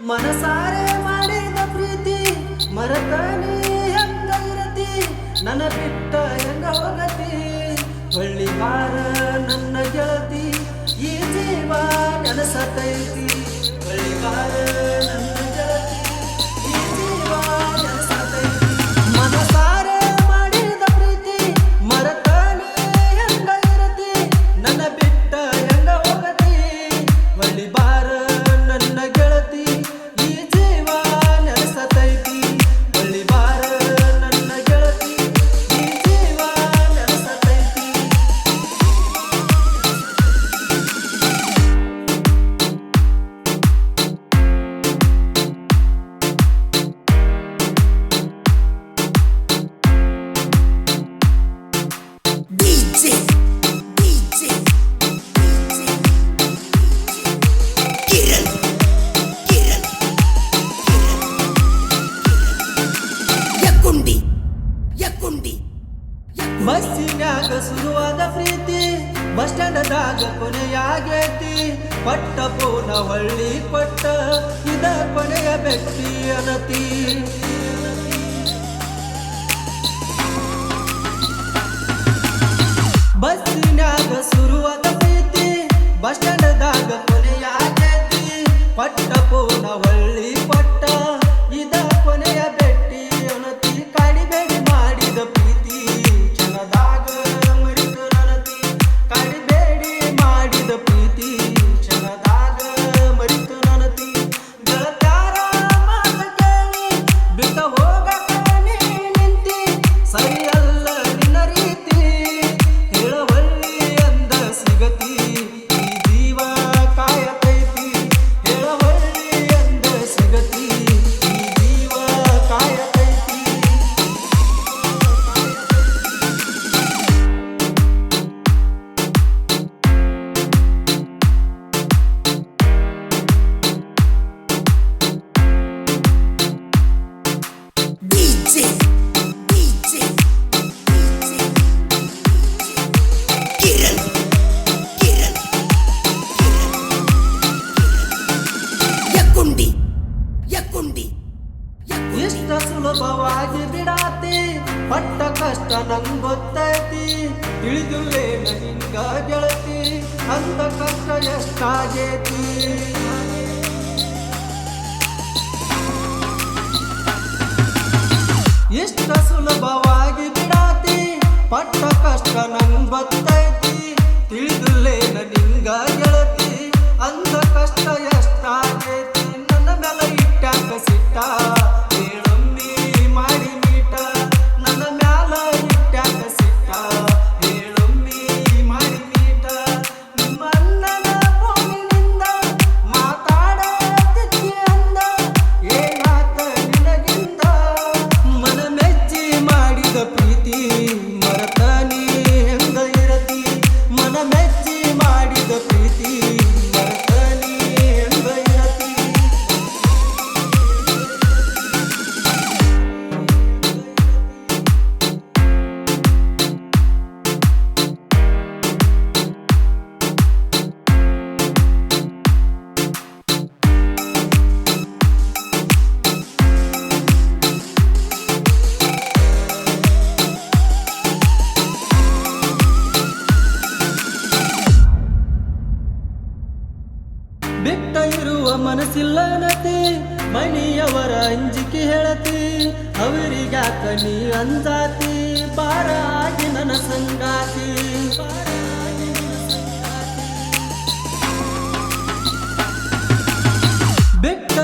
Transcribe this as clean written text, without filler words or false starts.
ಮನಸಾರೆ ಮಾಡಿದ ಪ್ರೀತಿ ಮರತಾನೆ ಹೆಂಗ ಇರತಿ ನನ್ನ ಬಿಟ್ಟ ಹೆಂಗ ಹೋಗತಿ ಹೊಳ್ಳಿ ಬಾರ ನನ್ನ ಗೆಳತಿ ಈ ಜೀವ ನೆನಸತೈತಿ ಹೊಳ್ಳಿ ಬಾರ ನನ್ನ ಗೆಳತಿ ಈ ಜೀವ ನೆನಸತೈತಿ ಮನಸಾರೆ ಮಾಡಿದ ಪ್ರೀತಿ ಮರತಾನೆ ಹೆಂಗ ಇರತಿ ನನ್ನ ಬಿಟ್ಟ ಹೆಂಗ ಹೋಗತಿ ಹೊಳ್ಳಿ ಬಾರ ನನ್ನ ಗೆಳತಿ ಈ ಜೀವ ನೆನಸತೈತಿ ಹೊಳ್ಳಿ ಬಾರ ನನ್ನ ಗೆಳತಿ ಈ ಜೀವ ನೆನಸತೈತಿ DJ DJ Kiran Kiran Yakundi Yakundi ಬಸ್ಸಿನ್ಯಾಗ ಶುರುವಾದ ಪ್ರೀತಿ ಬಸ್ ಸ್ಟ್ಯಾಂಡದಾಗ ಕೊನೆಯಾಗೈತಿ ಪಟ್ಟ ಪೂನ ಹೊಳ್ಳಿ ಪಟ್ಟ ಇದ ಕೊನೆಯ ಬೆಟ್ಟಿ ಅನತಿ ಬಸ್ಸಿನ್ಯಾಗ ಶುರುವಾದ ಪ್ರೀತಿ ಬಸ್ ಸ್ಟ್ಯಾಂಡದಾಗ ಕೊನೆಯಾಗೈತಿ ಪಟ್ಟ ಪೂನ ಹೊಳ್ಳಿ ಪಟ್ಟ ಇದ ಕೊನೆಯ ಬೆಟ್ಟಿ ಅನತಿ ಕಾಡಿಬೇಡಿ ಮಾಡಿದ ಪ್ರೀತಿ ಕ್ಷಣದಾಗ ಮರಿತು ನನತಿ ಕಾಡಿಬೇಡಿ ಮಾಡಿದ ಪ್ರೀತಿ ಕ್ಷಣದಾಗ ಮರಿತು ನನತಿ ಗೆಳತ್ಯಾರ ಮಾತ ಕೇಳಿ ಬಿಟ್ಟ ಹೋಗಕ ನೀ ನಿಂತಿ ಸರಿಯಲ್ಲ ನಿನ್ನ ರೀತಿ ಹೇಳವಳ್ಳಿ ಅಂದ ಸಿಗತಿ ಈ ಜೀವ ಕಾಯತೈತಿ ಹೇಳವಳ್ಳಿ ಅಂದ ಸಿಗತಿ ಈ ಜೀವ ಕಾಯತೈತಿ DJ DJ Kiran Kiran Yakundi Yakundi ಇಷ್ಟ ಸುಲಭವಾಗಿ ಬಿಡಾತಿ ಪಟ್ಟ ಕಷ್ಟ ನಂಗೊತ್ತೈತಿ ತಿಳಿದುಲೇನ ನಿಂಗ ಗೆಳತಿ ಅಂದ ಕಷ್ಟ ಎಷ್ಟಾಗೈತಿ ಇಷ್ಟ ಸುಲಭವಾಗಿ ಬಿಡಾತಿ ಪಟ್ಟ ಕಷ್ಟ ನಂಗೊತ್ತೈತಿ ತಿಳಿದುಲೇನ ನಿಂಗ ಗೆಳತಿ ಅಂದ ಕಷ್ಟ ಎಷ್ಟಾಗೈತಿ ನನ್ನ ಮೇಲೆ ಇಟ್ಟಾಕ ಸಿಟ್ಟ ಹೇಳೊಮ್ಮಿ ಮಾಡಿ ಮೀಟ ನನ್ನ ಮ್ಯಾಲ ಇಟ್ಟಾಕ ಸಿಟ್ಟ ಹೇಳೊಮ್ಮಿ ಮಾಡಿ ಮೀಟ ನಿಮ್ಮ ಅಣ್ಣನ ಫೋನಿನಿಂದ ಮಾತಾಡತಿದ್ದಿ ಅಂದ ಏನಾತ ನಿನಗಿಂದ ಮನ ಮೆಚ್ಚಿ ಮಾಡಿದ ಪ್ರೀತಿ ಮರತಾನಿ ಹೆಂಗ ಇರತಿ ಮನ ಮೆಚ್ಚಿ ಮಾಡಿದ ಪ್ರೀತಿ ಮರತಾನಿ ಹೆಂಗ ಇರತಿ ಬಿಟ್ಟ ಇರುವ ಮನಸ್ಸಿಲ್ಲ ನತಿ ಮಣಿಯವರ ಅಂಜಿಕೆ ಹೇಳತಿ ಅವರಿಗ್ಯಾಕ ನೀ ಅಂಜಾತಿ ಬಾರ ಆಗಿ ನನ್ನ ಸಂಗಾತಿ ಬಿಟ್ಟ